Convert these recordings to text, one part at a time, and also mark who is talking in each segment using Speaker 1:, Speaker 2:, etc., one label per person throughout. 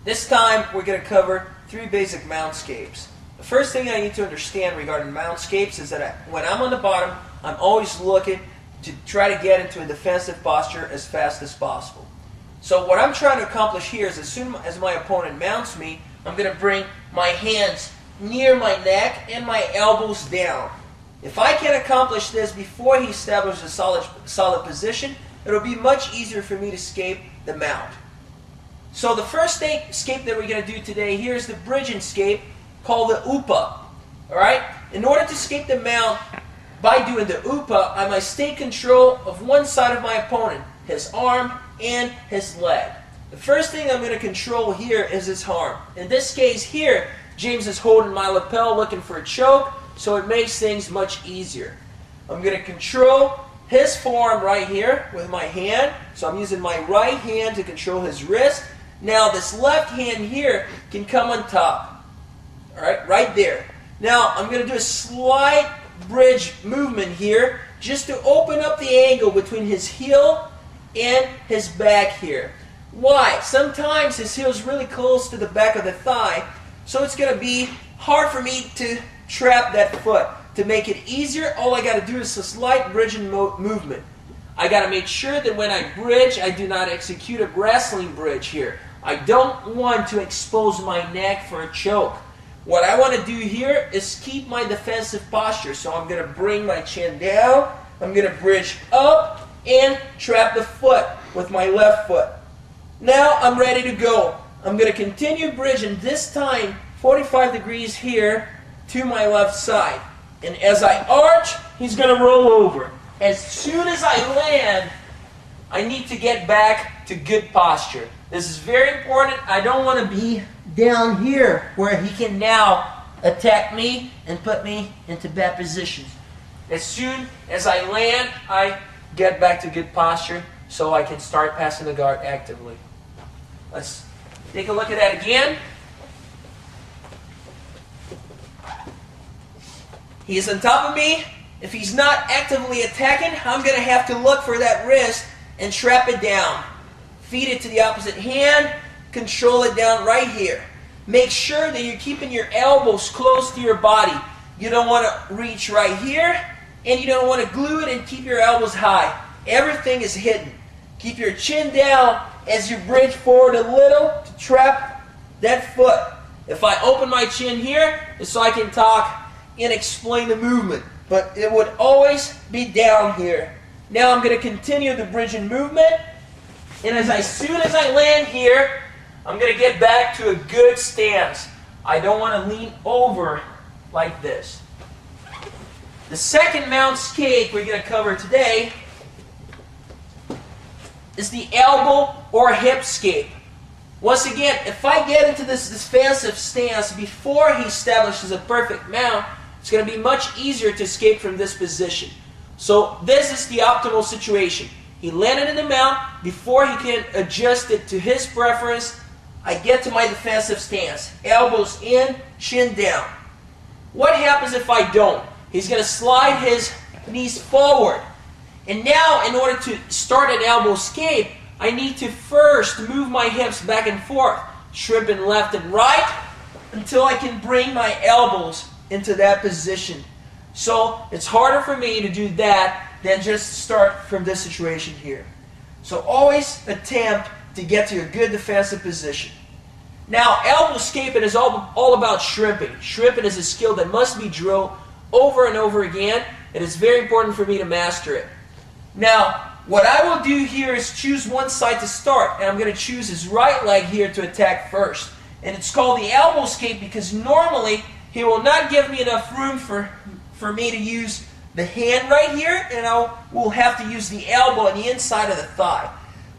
Speaker 1: This time we're going to cover 3 basic mountscapes. The first thing I need to understand regarding mountscapes is that when I'm on the bottom, I'm always looking to try to get into a defensive posture as fast as possible. So what I'm trying to accomplish here is as soon as my opponent mounts me, I'm going to bring my hands near my neck and my elbows down. If I can accomplish this before he establishes a solid position, it'll be much easier for me to escape the mount. So the first escape that we're going to do today here is the bridge escape called the UPA. Alright? In order to escape the mount by doing the UPA, I must take control of one side of my opponent, his arm and his leg. The first thing I'm going to control here is his arm. In this case here, James is holding my lapel looking for a choke, so it makes things much easier. I'm going to control his forearm right here with my hand. So I'm using my right hand to control his wrist. Now this left hand here can come on top. Alright, right there. Now I'm going to do a slight bridge movement here just to open up the angle between his heel and his back here. Why? Sometimes his heel is really close to the back of the thigh, so it's going to be hard for me to trap that foot. To make it easier, all I got to do is a slight bridge movement. I got to make sure that when I bridge, I do not execute a wrestling bridge here. I don't want to expose my neck for a choke. What I want to do here is keep my defensive posture. So I'm going to bring my chin down, I'm going to bridge up, and trap the foot with my left foot. Now I'm ready to go. I'm going to continue bridging, this time 45 degrees here to my left side. And as I arch, he's going to roll over. As soon as I land, I need to get back to good posture. This is very important. I don't want to be down here where he can now attack me and put me into bad positions. As soon as I land, I get back to good posture so I can start passing the guard actively. Let's take a look at that again. He's on top of me. If he's not actively attacking, I'm going to have to look for that wrist and trap it down. Feed it to the opposite hand. Control it down right here. Make sure that you're keeping your elbows close to your body. You don't want to reach right here, and you don't want to glue it and keep your elbows high. Everything is hidden. Keep your chin down as you bridge forward a little to trap that foot. If I open my chin here, it's so I can talk and explain the movement, but it would always be down here. Now I'm going to continue the bridging movement, and as soon as I land here, I'm going to get back to a good stance. I don't want to lean over like this. The second mountscape we're going to cover today is the elbow or hip scape. Once again, if I get into this defensive stance before he establishes a perfect mount, it's going to be much easier to escape from this position. So this is the optimal situation. He landed in the mount. Before he can adjust it to his preference, I get to my defensive stance. Elbows in, chin down. What happens if I don't? He's going to slide his knees forward. And now, in order to start an elbow escape, I need to first move my hips back and forth, shrimping left and right, until I can bring my elbows into that position. So it's harder for me to do that than just start from this situation here. So always attempt to get to a good defensive position. Now, elbow escaping is all about shrimping. Shrimping is a skill that must be drilled over and over again. It is very important for me to master it. Now, what I will do here is choose one side to start, and I'm going to choose his right leg here to attack first. And it's called the elbow escape because normally he will not give me enough room for me to use the hand right here, and I will have to use the elbow on the inside of the thigh.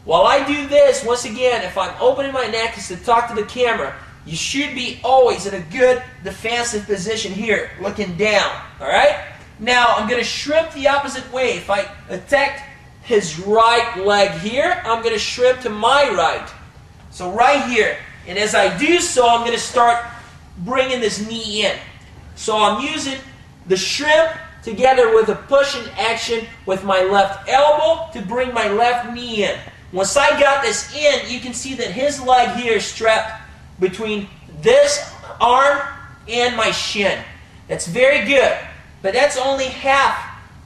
Speaker 1: While I do this, once again, if I'm opening my neck is to talk to the camera, you should be always in a good defensive position here, looking down. Alright? Now, I'm going to shrimp the opposite way. If I attack his right leg here, I'm going to shrimp to my right. So right here. And as I do so, I'm going to start bringing this knee in. So I'm using the shrimp together with a pushing action with my left elbow to bring my left knee in. Once I got this in, you can see that his leg here is strapped between this arm and my shin. That's very good. But that's only half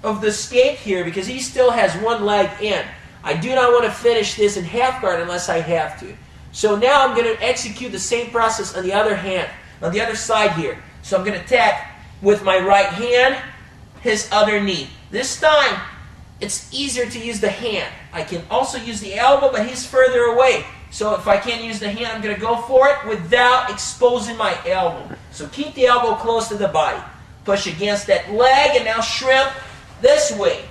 Speaker 1: of the escape here because he still has one leg in. I do not want to finish this in half guard unless I have to. So now I'm going to execute the same process on the other hand, on the other side here. So I'm going to attack with my right hand, his other knee. This time, it's easier to use the hand. I can also use the elbow, but he's further away. So if I can't use the hand, I'm going to go for it without exposing my elbow. So keep the elbow close to the body. Push against that leg and now shrimp this way.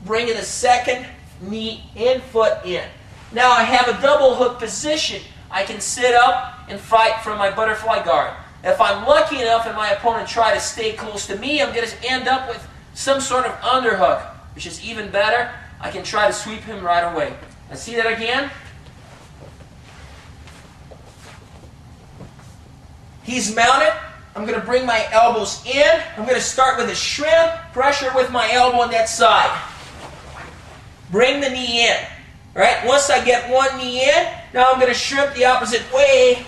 Speaker 1: Bringing the second knee and foot in. Now I have a double hook position. I can sit up and fight from my butterfly guard. If I'm lucky enough and my opponent try to stay close to me, I'm going to end up with some sort of underhook, which is even better. I can try to sweep him right away. Let's see that again. He's mounted. I'm going to bring my elbows in. I'm going to start with a shrimp, pressure with my elbow on that side. Bring the knee in. All right, once I get one knee in, now I'm going to shrimp the opposite way.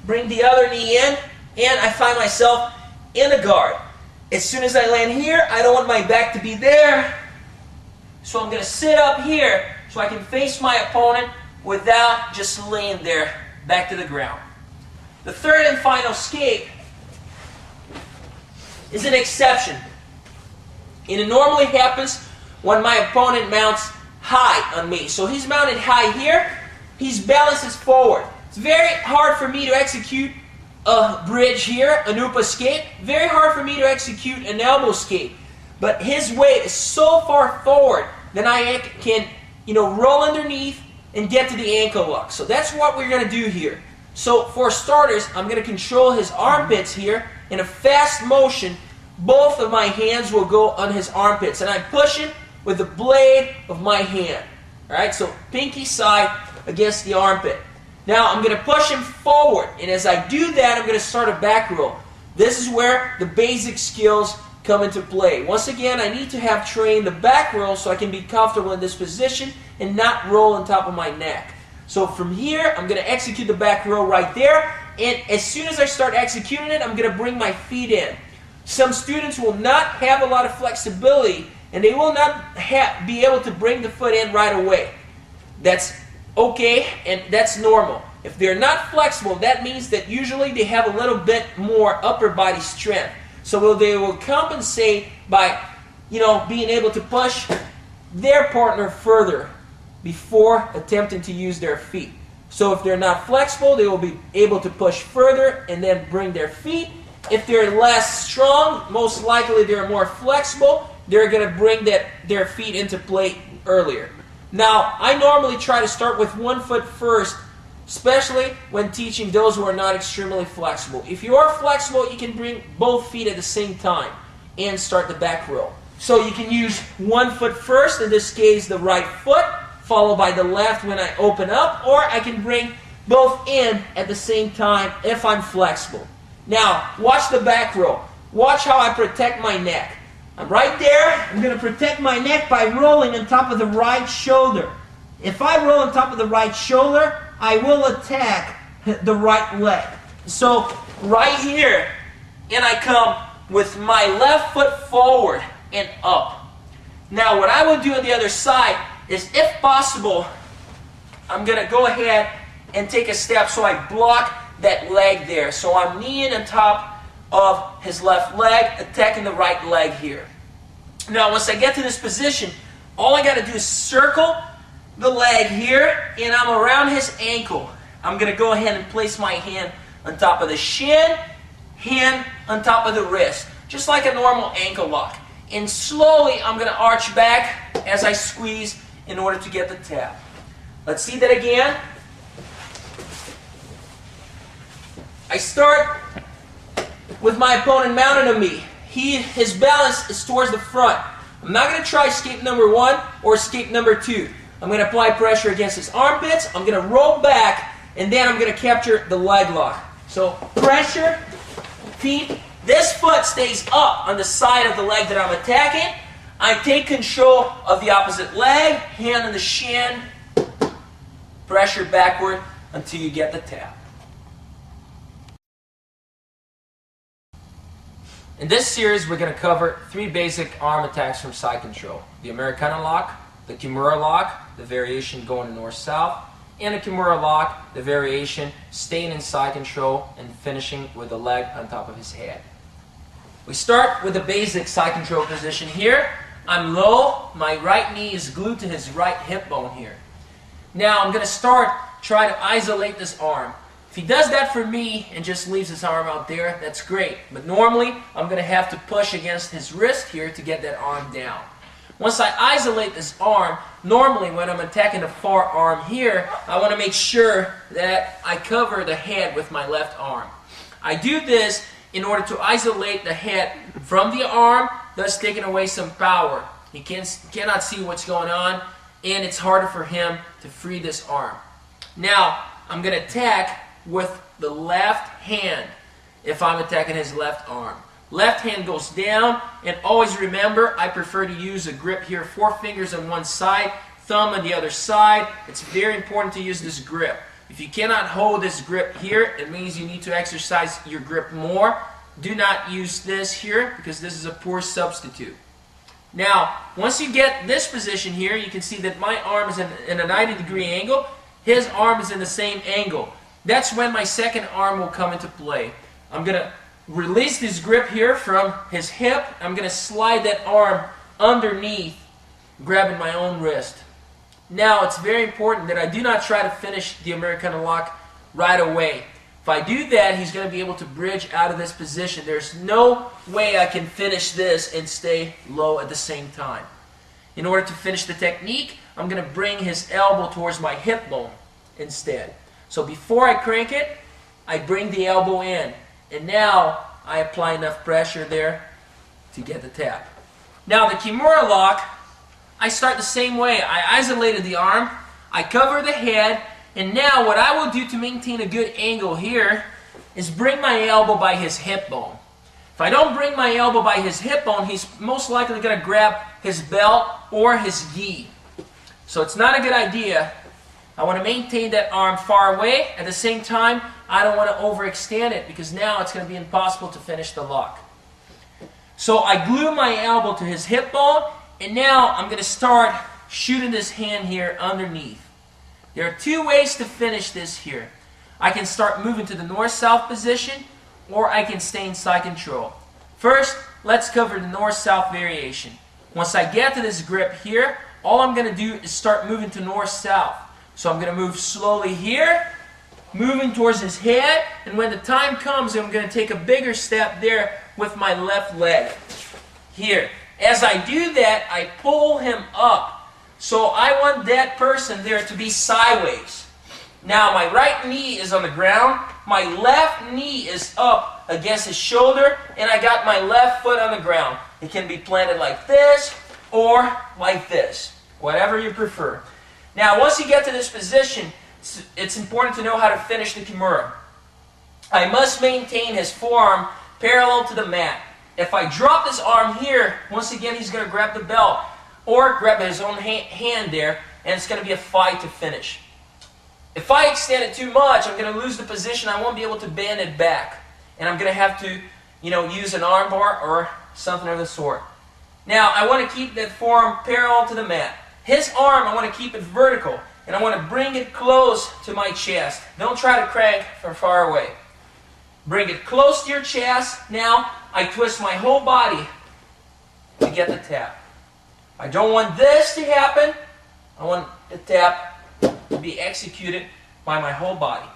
Speaker 1: Bring the other knee in, and I find myself in a guard. As soon as I land here, I don't want my back to be there. So I'm going to sit up here so I can face my opponent without just laying there back to the ground. The third and final escape is an exception. And it normally happens when my opponent mounts high on me. So he's mounted high here. His balance is forward. It's very hard for me to execute a bridge here, an up escape. Very hard for me to execute an elbow escape. But his weight is so far forward that I can, roll underneath and get to the ankle lock. So that's what we're going to do here. So for starters, I'm going to control his armpits here. In a fast motion, both of my hands will go on his armpits. And I'm pushing with the blade of my hand. Alright, so pinky side against the armpit. Now I'm going to push him forward. And as I do that, I'm going to start a back roll. This is where the basic skills come into play. Once again, I need to have trained the back roll so I can be comfortable in this position and not roll on top of my neck. So from here, I'm going to execute the back row right there, and as soon as I start executing it, I'm going to bring my feet in. Some students will not have a lot of flexibility, and they will not be able to bring the foot in right away. That's okay, and that's normal. If they're not flexible, that means that usually they have a little bit more upper body strength. So they will compensate by, being able to push their partner further before attempting to use their feet. So if they're not flexible, they will be able to push further and then bring their feet. If they're less strong, most likely they're more flexible, they're going to bring their feet into play earlier. Now, I normally try to start with one foot first, especially when teaching those who are not extremely flexible. If you are flexible, you can bring both feet at the same time and start the back row. So you can use one foot first, in this case the right foot, followed by the left when I open up, or I can bring both in at the same time if I'm flexible. Now, watch the back row. Watch how I protect my neck. I'm right there. I'm going to protect my neck by rolling on top of the right shoulder. If I roll on top of the right shoulder, I will attack the right leg. So, right here, and I come with my left foot forward and up. Now, what I will do on the other side is, if possible, I'm going to go ahead and take a step so I block that leg there. So I'm kneeing on top of his left leg, attacking the right leg here. Now once I get to this position, all I got to do is circle the leg here, and I'm around his ankle. I'm going to go ahead and place my hand on top of the shin, hand on top of the wrist, just like a normal ankle lock. And slowly I'm going to arch back as I squeeze in order to get the tap. Let's see that again. I start with my opponent mounted on me. His balance is towards the front. I'm not going to try escape number 1 or escape number 2. I'm going to apply pressure against his armpits. I'm going to roll back, and then I'm going to capture the leg lock. So pressure, feet. This foot stays up on the side of the leg that I'm attacking. I take control of the opposite leg, hand on the shin, pressure backward until you get the tap. In this series, we're going to cover 3 basic arm attacks from side control. The Americana lock, the Kimura lock, the variation going north-south, and the Kimura lock, the variation staying in side control and finishing with the leg on top of his head. We start with the basic side control position here. I'm low, my right knee is glued to his right hip bone here. Now I'm going to start trying to isolate this arm. If he does that for me and just leaves his arm out there, that's great. But normally, I'm going to have to push against his wrist here to get that arm down. Once I isolate this arm, normally when I'm attacking the far arm here, I want to make sure that I cover the head with my left arm. I do this in order to isolate the head from the arm, thus taking away some power. He cannot see what's going on, and it's harder for him to free this arm. Now, I'm going to attack with the left hand if I'm attacking his left arm. Left hand goes down, and always remember, I prefer to use a grip here, 4 fingers on one side, thumb on the other side. It's very important to use this grip. If you cannot hold this grip here, it means you need to exercise your grip more. Do not use this here because this is a poor substitute. Now, once you get this position here, you can see that my arm is in a 90-degree angle. His arm is in the same angle. That's when my second arm will come into play. I'm going to release this grip here from his hip. I'm going to slide that arm underneath, grabbing my own wrist. Now, it's very important that I do not try to finish the Americana lock right away. If I do that, he's going to be able to bridge out of this position. There's no way I can finish this and stay low at the same time. In order to finish the technique, I'm going to bring his elbow towards my hip bone instead. So before I crank it, I bring the elbow in. And now I apply enough pressure there to get the tap. Now the Kimura lock, I start the same way. I isolated the arm, I cover the head, and now what I will do to maintain a good angle here is bring my elbow by his hip bone. If I don't bring my elbow by his hip bone, he's most likely going to grab his belt or his gi. So it's not a good idea. I want to maintain that arm far away. At the same time, I don't want to overextend it because now it's going to be impossible to finish the lock. So I glue my elbow to his hip bone, and now I'm going to start shooting this hand here underneath. There are 2 ways to finish this here. I can start moving to the north-south position, or I can stay in side control. First, let's cover the north-south variation. Once I get to this grip here, all I'm going to do is start moving to north-south. So I'm going to move slowly here, moving towards his head, and when the time comes, I'm going to take a bigger step there with my left leg. Here. As I do that, I pull him up. So I want that person there to be sideways. Now my right knee is on the ground, my left knee is up against his shoulder, and I got my left foot on the ground. It can be planted like this or like this, whatever you prefer. Now, once you get to this position, it's important to know how to finish the Kimura. I must maintain his forearm parallel to the mat. If I drop this arm here, once again, he's going to grab the belt or grab his own hand there, and it's going to be a fight to finish. If I extend it too much, I'm going to lose the position. I won't be able to bend it back, and I'm going to have to, use an arm bar or something of the sort. Now, I want to keep that forearm parallel to the mat. His arm, I want to keep it vertical, and I want to bring it close to my chest. Don't try to crank from far away. Bring it close to your chest. Now, I twist my whole body to get the tap. I don't want this to happen. I want the tap to be executed by my whole body.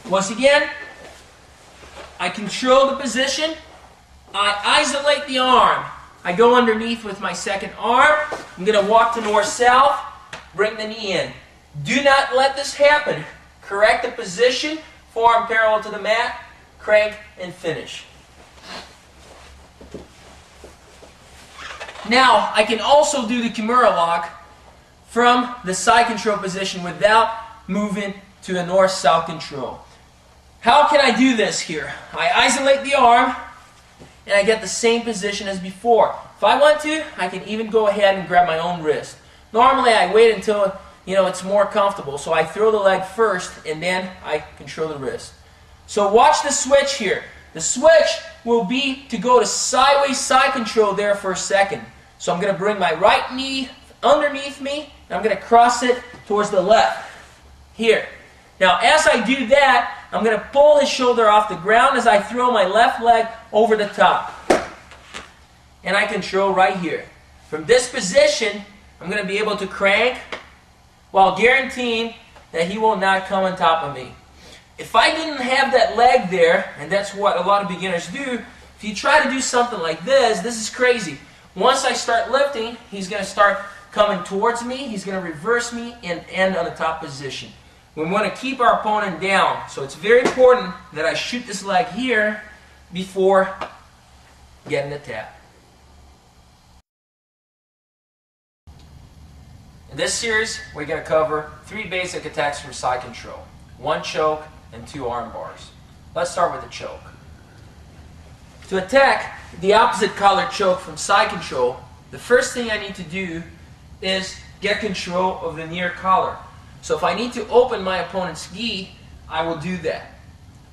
Speaker 1: Once again, I control the position. I isolate the arm. I go underneath with my second arm. I'm going to walk to north-south, bring the knee in. Do not let this happen. Correct the position, forearm parallel to the mat, crank, and finish. Now, I can also do the Kimura lock from the side control position without moving to a north-south control. How can I do this here? I isolate the arm, and I get the same position as before. If I want to, I can even go ahead and grab my own wrist. Normally, I wait until it's more comfortable, so I throw the leg first, and then I control the wrist. So watch the switch here. The switch will be to go to sideways side control there for a second. So I'm going to bring my right knee underneath me, and I'm going to cross it towards the left. Here. Now as I do that, I'm going to pull his shoulder off the ground as I throw my left leg over the top. And I control right here. From this position, I'm going to be able to crank while guaranteeing that he will not come on top of me. If I didn't have that leg there, and that's what a lot of beginners do, if you try to do something like this is crazy. Once I start lifting, he's going to start coming towards me, he's going to reverse me, and end on the top position. We want to keep our opponent down, so it's very important that I shoot this leg here before getting the tap. In this series, we're going to cover 3 basic attacks from side control, 1 choke, and 2 arm bars. Let's start with the choke. To attack the opposite collar choke from side control, the first thing I need to do is get control of the near collar. So if I need to open my opponent's gi, I will do that.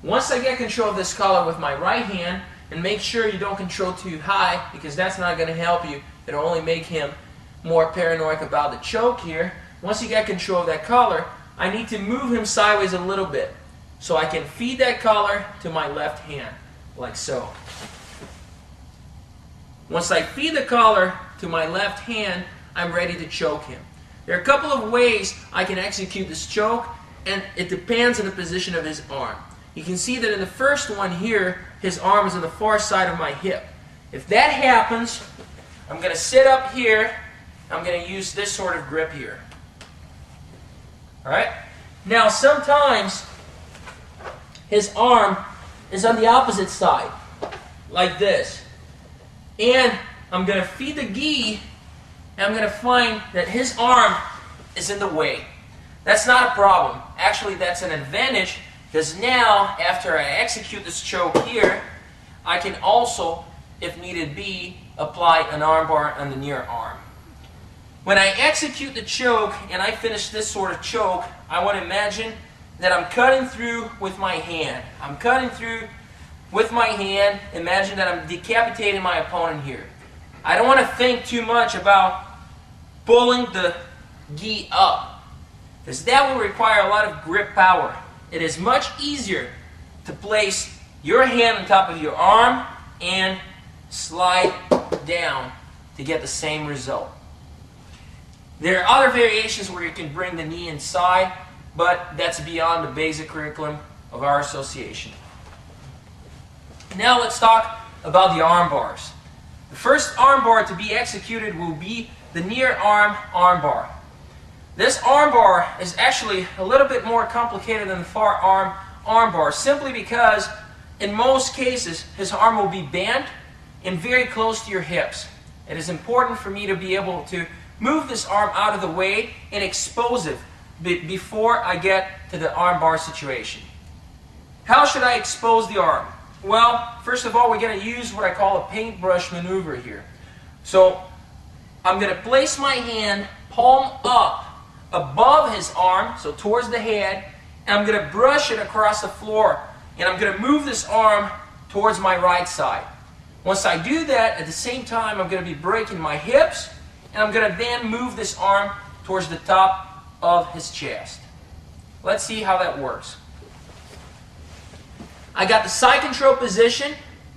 Speaker 1: Once I get control of this collar with my right hand, and make sure you don't control too high, because that's not going to help you, it'll only make him more paranoid about the choke here. Once you get control of that collar, I need to move him sideways a little bit so I can feed that collar to my left hand, like so. Once I feed the collar to my left hand, I'm ready to choke him. There are a couple of ways I can execute this choke, and it depends on the position of his arm. You can see that in the first one here, his arm is on the far side of my hip. If that happens, I'm going to sit up here. I'm going to use this sort of grip here. Alright? Now sometimes his arm is on the opposite side, like this. And I'm going to feed the gi, and I'm going to find that his arm is in the way. That's not a problem. Actually, that's an advantage, because now, after I execute this choke here, I can also, if needed be, apply an arm bar on the near arm. When I execute the choke and I finish this sort of choke, I want to imagine that I'm cutting through with my hand. I'm cutting through with my hand. Imagine that I'm decapitating my opponent here. I don't want to think too much about pulling the gi up, because that will require a lot of grip power. It is much easier to place your hand on top of your arm and slide down to get the same result. There are other variations where you can bring the knee inside, but that's beyond the basic curriculum of our association. Now let's talk about the arm bars. The first arm bar to be executed will be the near arm bar. This arm bar is actually a little bit more complicated than the far arm bar, simply because in most cases his arm will be bent and very close to your hips. It is important for me to be able to move this arm out of the way and expose it before I get to the arm bar situation. How should I expose the arm? Well, first of all, we're going to use what I call a paintbrush maneuver here. So I'm going to place my hand palm up above his arm, so towards the head, and I'm going to brush it across the floor, and I'm going to move this arm towards my right side. Once I do that, at the same time, I'm going to be breaking my hips, and I'm going to then move this arm towards the top of his chest. Let's see how that works. I got the side control position.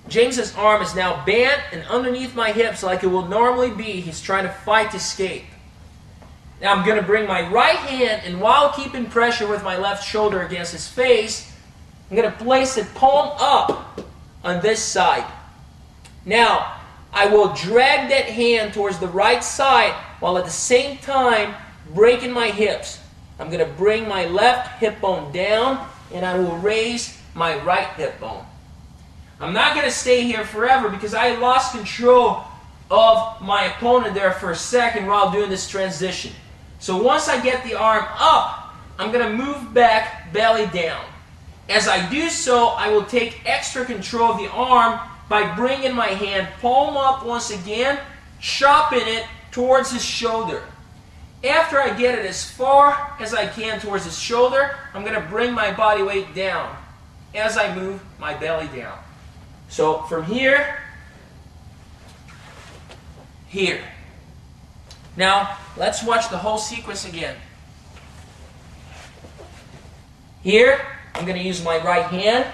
Speaker 1: James's arm is now bent and underneath my hips like it will normally be. He's trying to fight to escape. Now I'm going to bring my right hand, and while keeping pressure with my left shoulder against his face, I'm going to place it palm up on this side. Now, I will drag that hand towards the right side while at the same time breaking my hips. I'm going to bring my left hip bone down, and I will raise my right hip bone. I'm not going to stay here forever because I lost control of my opponent there for a second while doing this transition. So once I get the arm up, I'm going to move back belly down. As I do so, I will take extra control of the arm by bringing my hand palm up once again, chopping it towards his shoulder. After I get it as far as I can towards his shoulder, I'm going to bring my body weight down as I move my belly down. So from here, here. Now, let's watch the whole sequence again. Here, I'm going to use my right hand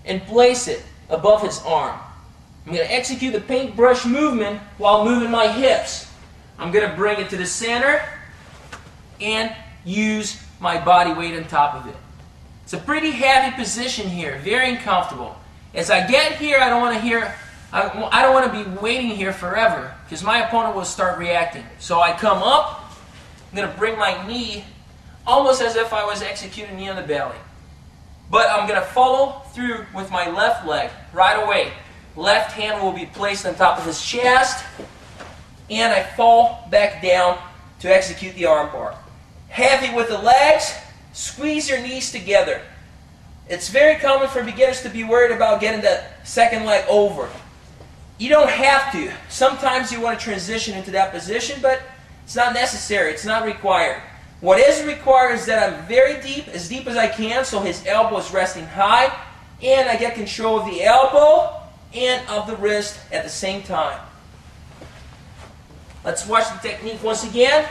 Speaker 1: and place it above his arm. I'm going to execute the paintbrush movement while moving my hips. I'm going to bring it to the center and use my body weight on top of it. It's a pretty heavy position here, very uncomfortable. As I get here, I don't want to be waiting here forever because my opponent will start reacting. So I come up, I'm going to bring my knee almost as if I was executing knee on the belly. But I'm going to follow through with my left leg right away. Left hand will be placed on top of his chest, and I fall back down to execute the armbar. Heavy with the legs, squeeze your knees together. It's very common for beginners to be worried about getting the second leg over. You don't have to. Sometimes you want to transition into that position, but it's not necessary. It's not required. What is required is that I'm very deep as I can, so his elbow is resting high, and I get control of the elbow and of the wrist at the same time. Let's watch the technique once again.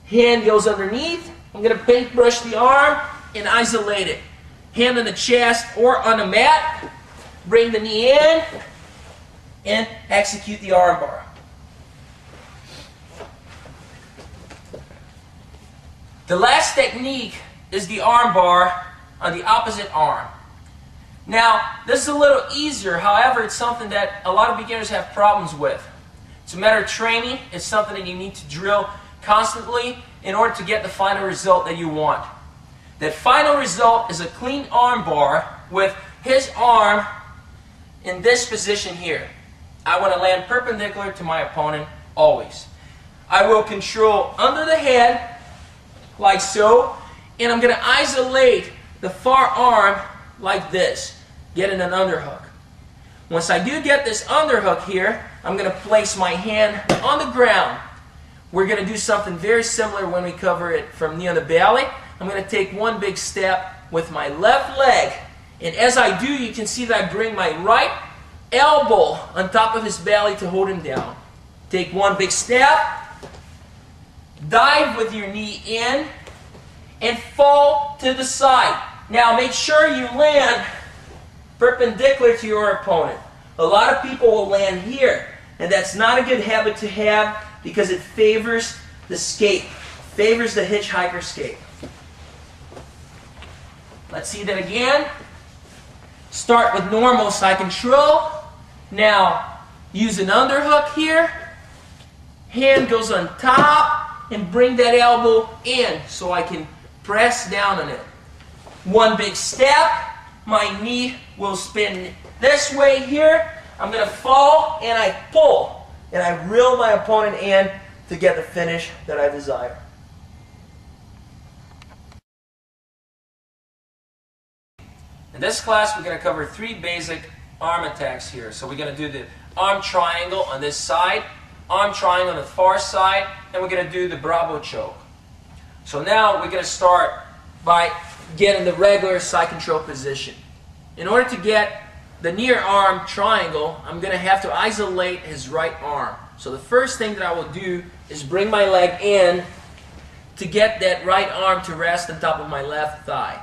Speaker 1: Hand goes underneath. I'm going to paintbrush the arm and isolate it. Hand on the chest or on the mat. Bring the knee in and execute the armbar. The last technique is the armbar on the opposite arm. Now, this is a little easier, however, it's something that a lot of beginners have problems with. It's a matter of training. It's something that you need to drill constantly in order to get the final result that you want. That final result is a clean armbar with his arm in this position here. I want to land perpendicular to my opponent always. I will control under the head, like so, and I'm going to isolate the far arm like this, getting an underhook. Once I do get this underhook here, I'm going to place my hand on the ground. We're going to do something very similar when we cover it from knee on the belly. I'm going to take one big step with my left leg, and as I do, you can see that I bring my right elbow on top of his belly to hold him down. Take one big step, dive with your knee in, and fall to the side. Now make sure you land perpendicular to your opponent. A lot of people will land here, and that's not a good habit to have because it favors the skate, favors the hitchhiker skate. Let's see that again. Start with normal side control. Now use an underhook here. Hand goes on top and bring that elbow in so I can press down on it. One big step. My knee will spin this way here. I'm going to fall and I pull. And I reel my opponent in to get the finish that I desire. In this class, we're going to cover 3 basic arm attacks here. So we're going to do the arm triangle on this side, arm triangle on the far side, and we're going to do the Bravo choke. So now we're going to start by getting the regular side control position. In order to get the near arm triangle, I'm going to have to isolate his right arm. So the first thing that I will do is bring my leg in to get that right arm to rest on top of my left thigh.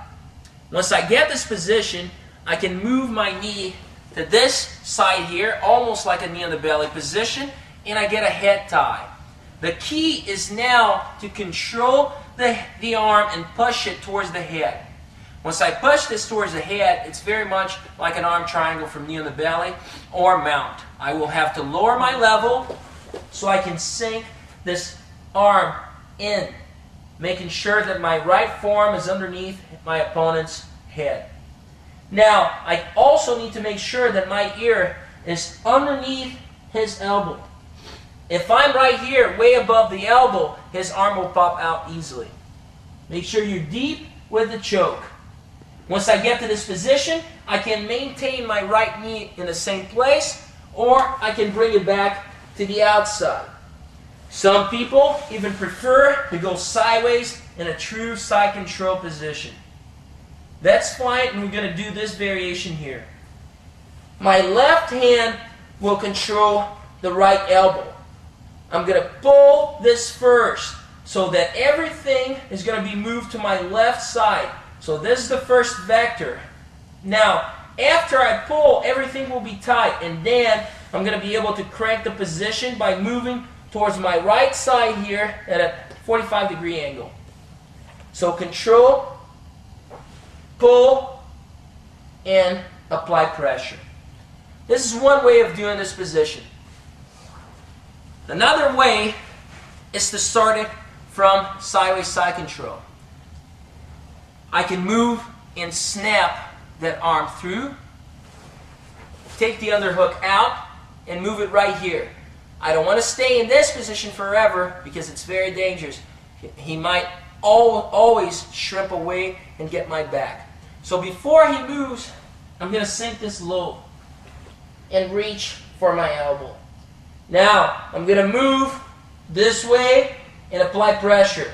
Speaker 1: Once I get this position, I can move my knee to this side here, almost like a knee on the belly position, and I get a head tie. The key is now to control the arm and push it towards the head. Once I push this towards the head, it's very much like an arm triangle from knee on the belly or mount. I will have to lower my level so I can sink this arm in, making sure that my right forearm is underneath my opponent's head. Now, I also need to make sure that my ear is underneath his elbow. If I'm right here, way above the elbow, his arm will pop out easily. Make sure you're deep with the choke. Once I get to this position, I can maintain my right knee in the same place, or I can bring it back to the outside. Some people even prefer to go sideways in a true side control position. That's fine, and we're going to do this variation here. My left hand will control the right elbow. I'm going to pull this first so that everything is going to be moved to my left side. So this is the first vector. Now, after I pull, everything will be tight, and then I'm going to be able to crank the position by moving towards my right side here at a 45-degree angle. So control, pull, and apply pressure. This is one way of doing this position. Another way is to start it from sideways side control. I can move and snap that arm through, take the underhook out, and move it right here. I don't want to stay in this position forever because it's very dangerous. He might always shrimp away and get my back. So before he moves, I'm going to sink this low and reach for my elbow. Now, I'm going to move this way and apply pressure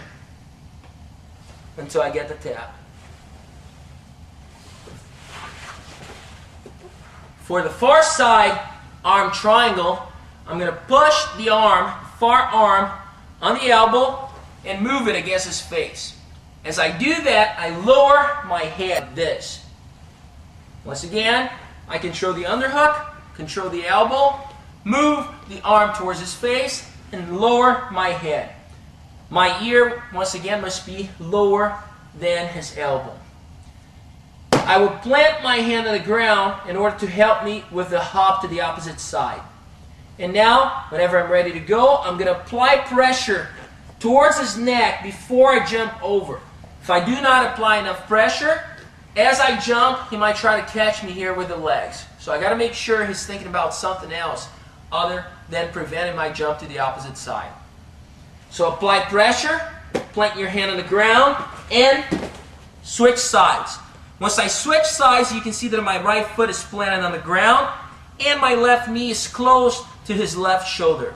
Speaker 1: until I get the tap. For the far side arm triangle, I'm going to push the far arm on the elbow and move it against his face. As I do that, I lower my head like this. Once again, I control the underhook, control the elbow, move the arm towards his face, and lower my head. My ear, once again, must be lower than his elbow. I will plant my hand on the ground in order to help me with the hop to the opposite side. And now, whenever I'm ready to go, I'm going to apply pressure towards his neck before I jump over. If I do not apply enough pressure, as I jump, he might try to catch me here with the legs. So I got to make sure he's thinking about something else other than preventing my jump to the opposite side. So apply pressure, plant your hand on the ground, and switch sides. Once I switch sides, you can see that my right foot is planted on the ground and my left knee is close to his left shoulder.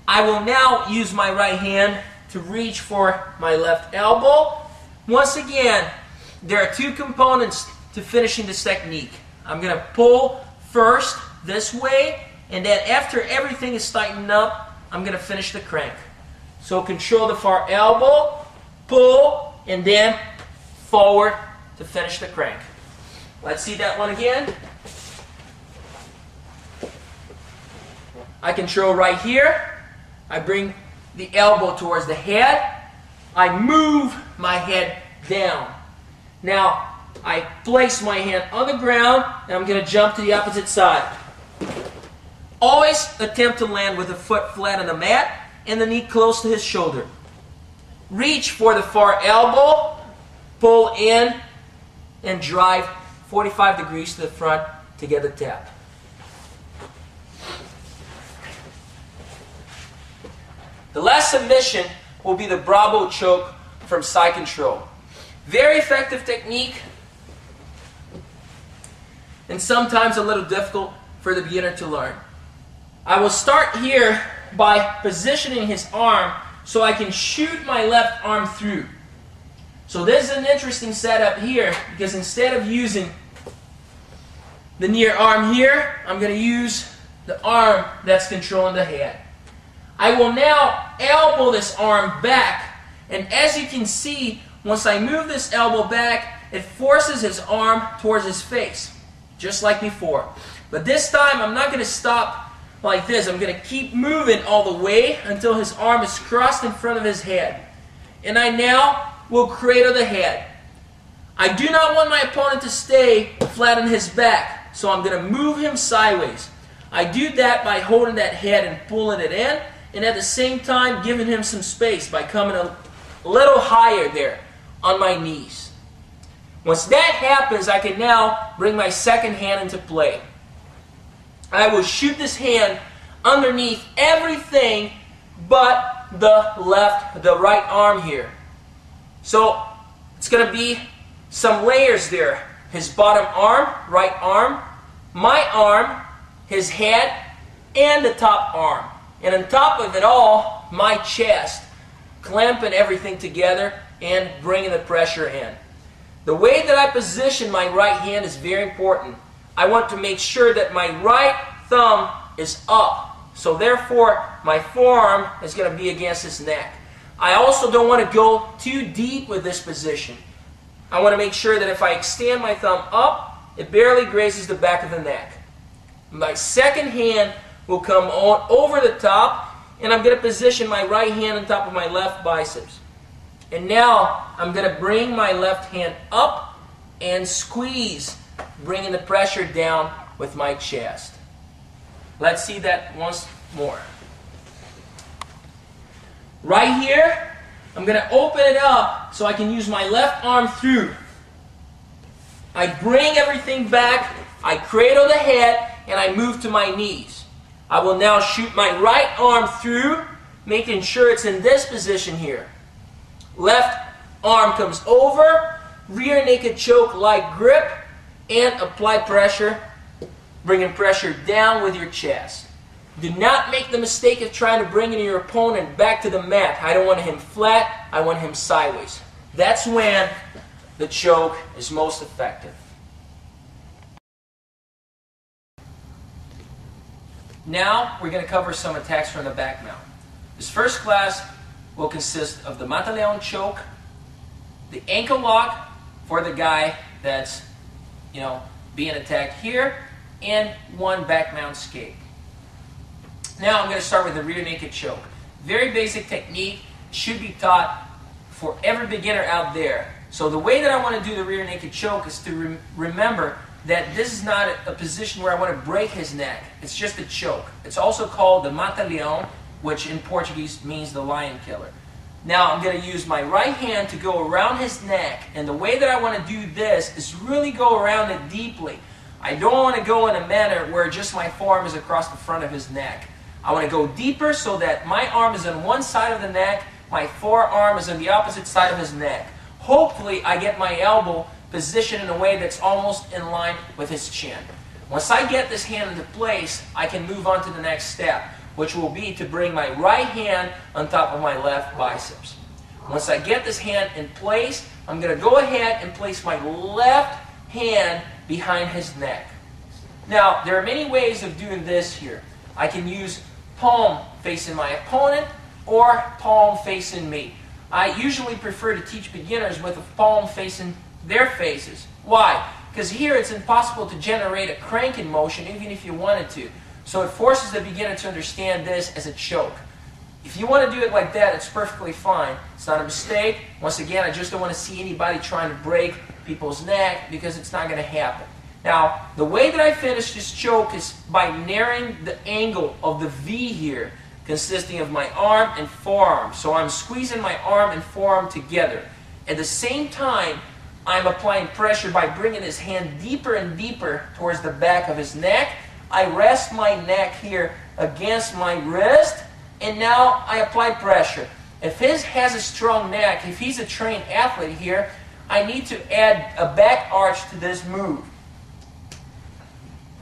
Speaker 1: I will now use my right hand to reach for my left elbow. Once again, there are two components to finishing this technique. I'm going to pull first this way, and then after everything is tightened up, I'm going to finish the crank. So control the far elbow, pull, and then forward to finish the crank. Let's see that one again. I control right here. I bring the elbow towards the head. I move my head down. Now, I place my hand on the ground, and I'm going to jump to the opposite side. Always attempt to land with the foot flat on the mat and the knee close to his shoulder. Reach for the far elbow, pull in, and drive 45 degrees to the front to get the tap. The last submission will be the Bravo choke from side control. Very effective technique, and sometimes a little difficult for the beginner to learn. I will start here by positioning his arm so I can shoot my left arm through. So this is an interesting setup here, because instead of using the near arm here, I'm going to use the arm that's controlling the head. I will now elbow this arm back, and as you can see, once I move this elbow back, it forces his arm towards his face, just like before. But this time, I'm not going to stop like this. I'm going to keep moving all the way until his arm is crossed in front of his head. And I now will cradle the head. I do not want my opponent to stay flat on his back, so I'm going to move him sideways. I do that by holding that head and pulling it in, and at the same time giving him some space by coming a little higher there on my knees. Once that happens, I can now bring my second hand into play. I will shoot this hand underneath everything but the right arm here. So it's going to be some layers there. His bottom arm, right arm, my arm, his head, and the top arm. And on top of it all, my chest, clamping everything together and bringing the pressure in. The way that I position my right hand is very important. I want to make sure that my right thumb is up. So therefore, my forearm is going to be against his neck. I also don't want to go too deep with this position. I want to make sure that if I extend my thumb up, it barely grazes the back of the neck. My second hand will come on over the top, and I'm going to position my right hand on top of my left biceps. And now I'm going to bring my left hand up and squeeze, bringing the pressure down with my chest. Let's see that once more. Right here, I'm going to open it up so I can use my left arm through. I bring everything back, I cradle the head, and I move to my knees. I will now shoot my right arm through, making sure it's in this position here. Left arm comes over, rear naked choke like grip, and apply pressure, bringing pressure down with your chest. Do not make the mistake of trying to bring your opponent back to the mat. I don't want him flat, I want him sideways. That's when the choke is most effective. Now we're going to cover some attacks from the back mount. This first class will consist of the Mata-León choke, the ankle lock for the guy that's, being attacked here, and one back mount escape. Now I'm going to start with the rear naked choke. Very basic technique, should be taught for every beginner out there. So the way that I want to do the rear naked choke is to remember that this is not a position where I want to break his neck. It's just a choke. It's also called the Mata-León, which in Portuguese means the lion killer. Now I'm going to use my right hand to go around his neck, and the way that I want to do this is really go around it deeply. I don't want to go in a manner where just my forearm is across the front of his neck. I want to go deeper so that my arm is on one side of the neck, my forearm is on the opposite side of his neck. Hopefully I get my elbow positioned in a way that's almost in line with his chin. Once I get this hand into place, I can move on to the next step, which will be to bring my right hand on top of my left biceps. Once I get this hand in place, I'm going to go ahead and place my left hand behind his neck. Now, there are many ways of doing this here. I can use palm facing my opponent or palm facing me. I usually prefer to teach beginners with a palm facing their faces. Why? Because here it's impossible to generate a cranking motion even if you wanted to. So it forces the beginner to understand this as a choke. If you want to do it like that, it's perfectly fine. It's not a mistake. Once again, I just don't want to see anybody trying to break people's neck because it's not going to happen. Now, the way that I finish this choke is by narrowing the angle of the V here, consisting of my arm and forearm. So I'm squeezing my arm and forearm together. At the same time, I'm applying pressure by bringing his hand deeper and deeper towards the back of his neck. I rest my neck here against my wrist, and now I apply pressure. If he has a strong neck, if he's a trained athlete here, I need to add a back arch to this move.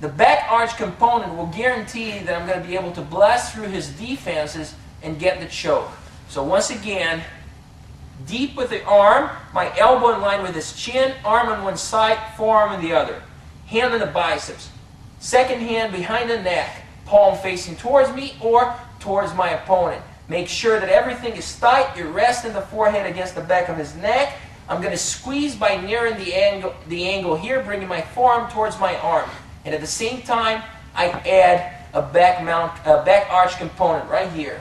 Speaker 1: The back arch component will guarantee that I'm going to be able to blast through his defenses and get the choke. So once again, deep with the arm, my elbow in line with his chin, arm on one side, forearm on the other. Hand on the biceps. Second hand behind the neck, palm facing towards me or towards my opponent. Make sure that everything is tight. You're resting the forehead against the back of his neck. I'm going to squeeze by narrowing the angle here, bringing my forearm towards my arm. And at the same time, I add a back arch component right here.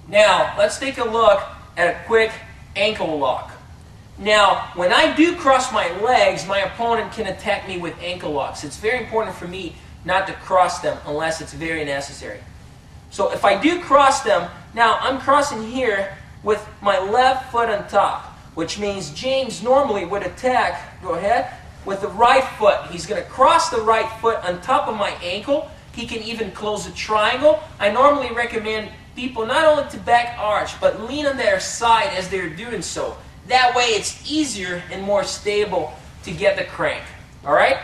Speaker 1: Now, let's take a look at a quick ankle lock. Now, when I do cross my legs, my opponent can attack me with ankle locks. It's very important for me not to cross them unless it's very necessary. So if I do cross them, now I'm crossing here with my left foot on top, which means James normally would attack, go ahead, with the right foot. He's going to cross the right foot on top of my ankle. He can even close a triangle. I normally recommend people not only to back arch, but lean on their side as they're doing so. That way it's easier and more stable to get the crank. Alright?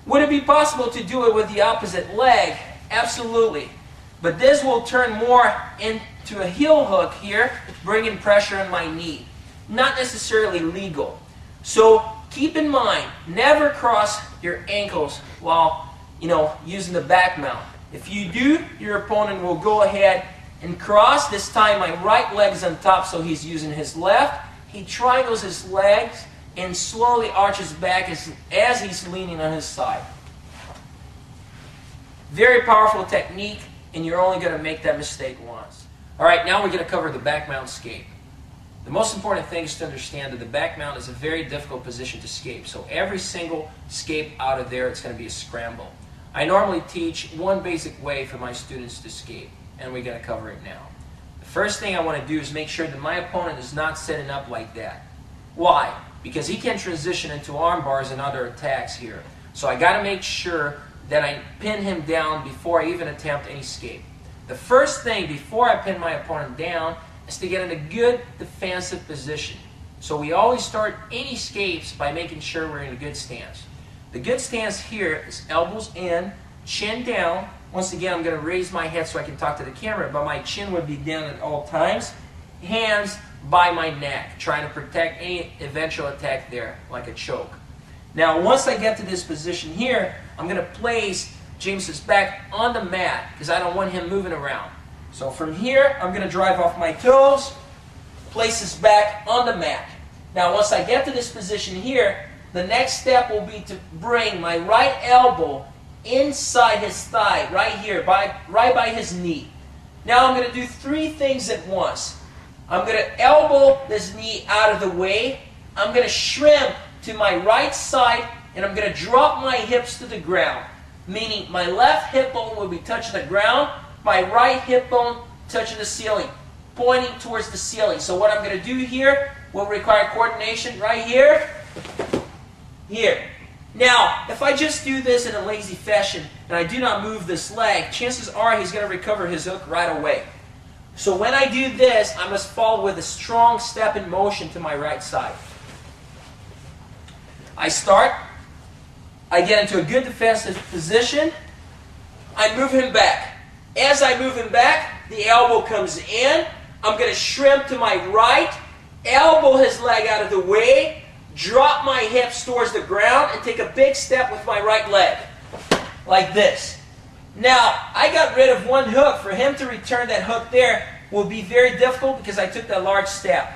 Speaker 1: Would it be possible to do it with the opposite leg? Absolutely. But this will turn more into a heel hook here, bringing pressure on my knee. not necessarily legal. So keep in mind, never cross your ankles while using the back mount. If you do, your opponent will go ahead and cross. This time my right leg is on top, so he's using his left. He triangles his legs and slowly arches back as he's leaning on his side. Very powerful technique, and you're only going to make that mistake once. All right, now we're going to cover the back mount escape. The most important thing is to understand that the back mount is a very difficult position to escape. So every single escape out of there, it's going to be a scramble. I normally teach one basic way for my students to escape, and we're going to cover it now. The first thing I want to do is make sure that my opponent is not setting up like that. Why? Because he can transition into arm bars and other attacks here. So I got to make sure that I pin him down before I even attempt any escape. The first thing before I pin my opponent down is to get in a good defensive position. So we always start any escapes by making sure we're in a good stance. The good stance here is elbows in, chin down. Once again, I'm going to raise my head so I can talk to the camera, but my chin would be down at all times. Hands by my neck, trying to protect any eventual attack there, like a choke. Now, once I get to this position here, I'm going to place James's back on the mat because I don't want him moving around. So from here, I'm going to drive off my toes, place his back on the mat. Now, once I get to this position here, the next step will be to bring my right elbow inside his thigh, right here, right by his knee. Now, I'm going to do three things at once. I'm going to elbow this knee out of the way. I'm going to shrimp to my right side, and I'm going to drop my hips to the ground, meaning my left hip bone will be touching the ground, my right hip bone touching the ceiling, pointing towards the ceiling. So what I'm going to do here will require coordination right here, here. Now, if I just do this in a lazy fashion and I do not move this leg, chances are he's going to recover his hook right away. So when I do this, I must follow with a strong step in motion to my right side. I start, I get into a good defensive position, I move him back. As I move him back, the elbow comes in, I'm going to shrimp to my right, elbow his leg out of the way, drop my hips towards the ground, and take a big step with my right leg, like this. Now, I got rid of one hook. For him to return that hook there will be very difficult because I took that large step.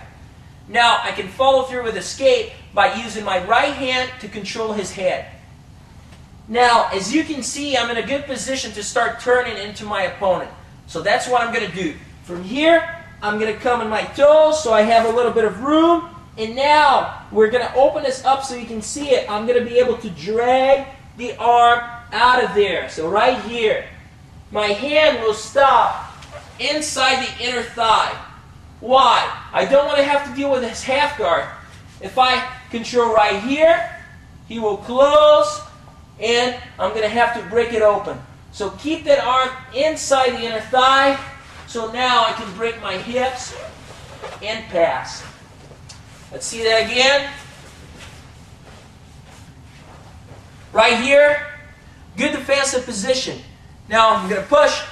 Speaker 1: Now, I can follow through with escape by using my right hand to control his head. Now, as you can see, I'm in a good position to start turning into my opponent. So that's what I'm going to do. From here, I'm going to come in my toes so I have a little bit of room. And now, we're going to open this up so you can see it. I'm going to be able to drag the arm out of there. So right here, my hand will stop inside the inner thigh. Why? I don't want to have to deal with his half guard. If I control right here, he will close, and I'm going to have to break it open. So keep that arm inside the inner thigh. So now I can break my hips and pass. Let's see that again. Right here, good defensive position. Now I'm going to push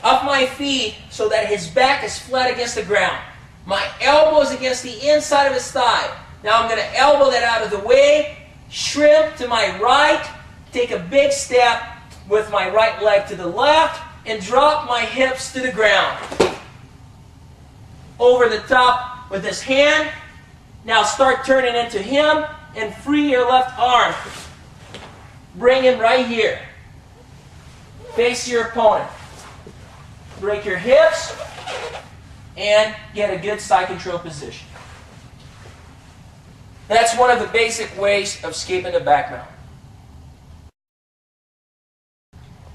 Speaker 1: up my feet so that his back is flat against the ground. My elbow is against the inside of his thigh. Now I'm going to elbow that out of the way, shrimp to my right, take a big step with my right leg to the left, and drop my hips to the ground. Over the top with this hand. Now start turning into him and free your left arm. Bring him right here. Face your opponent. Break your hips and get a good side control position. That's one of the basic ways of escaping the back mount.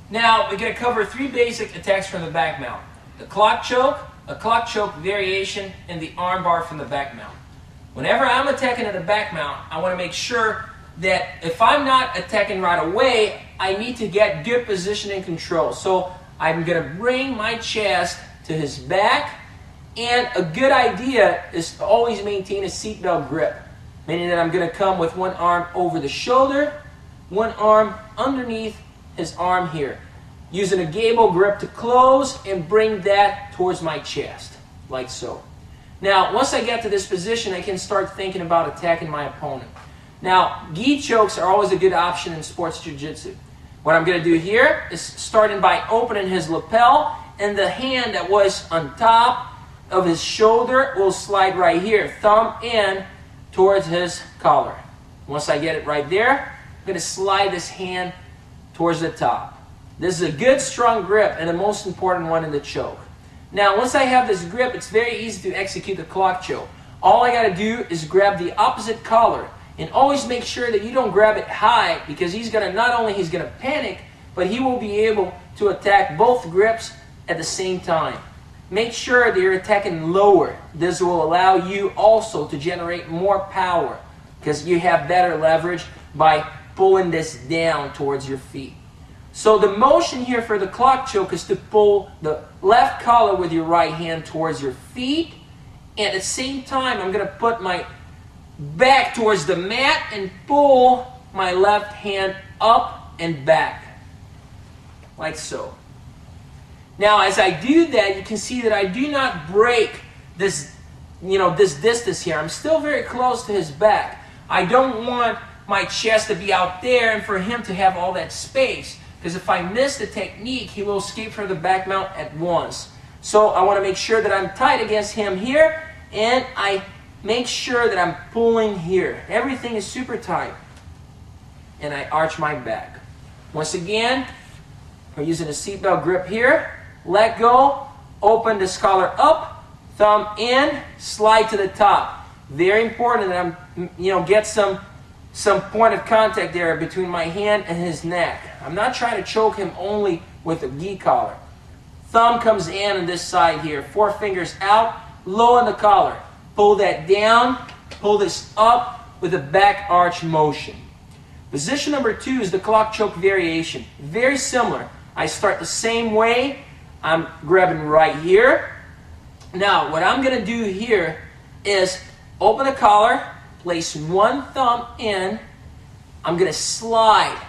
Speaker 1: Now we're going to cover three basic attacks from the back mount. The clock choke, a clock choke variation, and the arm bar from the back mount. Whenever I'm attacking at the back mount, I want to make sure that if I'm not attacking right away, I need to get good position and control. So I'm going to bring my chest to his back, and a good idea is to always maintain a seatbelt grip, meaning that I'm going to come with one arm over the shoulder, one arm underneath his arm here, using a gable grip to close and bring that towards my chest, like so. Now, once I get to this position, I can start thinking about attacking my opponent. Now, gi chokes are always a good option in sports jiu-jitsu. What I'm going to do here is starting by opening his lapel, and the hand that was on top of his shoulder will slide right here, thumb in towards his collar. Once I get it right there, I'm going to slide this hand towards the top. This is a good strong grip and the most important one in the choke. Now, once I have this grip, it's very easy to execute the clock choke. All I got to do is grab the opposite collar, and always make sure that you don't grab it high, because he's going to, not only he's going to panic, but he will be able to attack both grips at the same time. Make sure that you're attacking lower. This will allow you also to generate more power, because you have better leverage by pulling this down towards your feet. So the motion here for the clock choke is to pull the left collar with your right hand towards your feet, and at the same time I'm going to put my back towards the mat and pull my left hand up and back, like so. Now, as I do that, you can see that I do not break this, this distance here. I'm still very close to his back. I don't want my chest to be out there and for him to have all that space, because if I miss the technique, he will escape from the back mount at once. So I want to make sure that I'm tight against him here, and I make sure that I'm pulling here. Everything is super tight. And I arch my back. Once again, we're using a seatbelt grip here. Let go, open this collar up, thumb in, slide to the top. Very important that I'm, get some point of contact there between my hand and his neck. I'm not trying to choke him only with a gi collar. Thumb comes in on this side here. 4 fingers out, low on the collar. Pull that down, pull this up with a back arch motion. Position number 2 is the clock choke variation. Very similar. I start the same way. I'm grabbing right here. Now, what I'm going to do here is open the collar, place one thumb in. I'm going to slide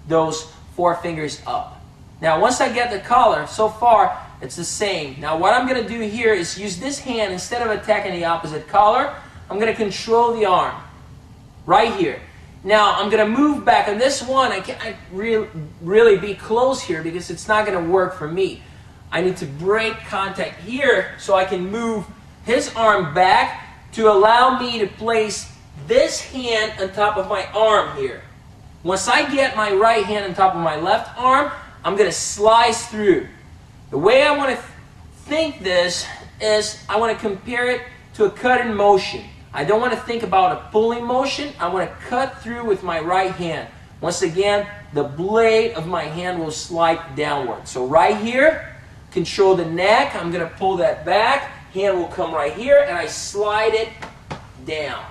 Speaker 1: those 4 fingers up. Now, once I get the collar, so far, it's the same. Now, what I'm going to do here is use this hand, instead of attacking the opposite collar, I'm going to control the arm. Right here. Now, I'm going to move back. On this one, I can't really be close here, because it's not going to work for me. I need to break contact here so I can move his arm back to allow me to place this hand on top of my arm here. Once I get my right hand on top of my left arm, I'm going to slice through. The way I want to think this is I want to compare it to a cutting motion. I don't want to think about a pulling motion. I want to cut through with my right hand. Once again, the blade of my hand will slide downward. So right here, control the neck. I'm going to pull that back. Hand will come right here, and I slide it down.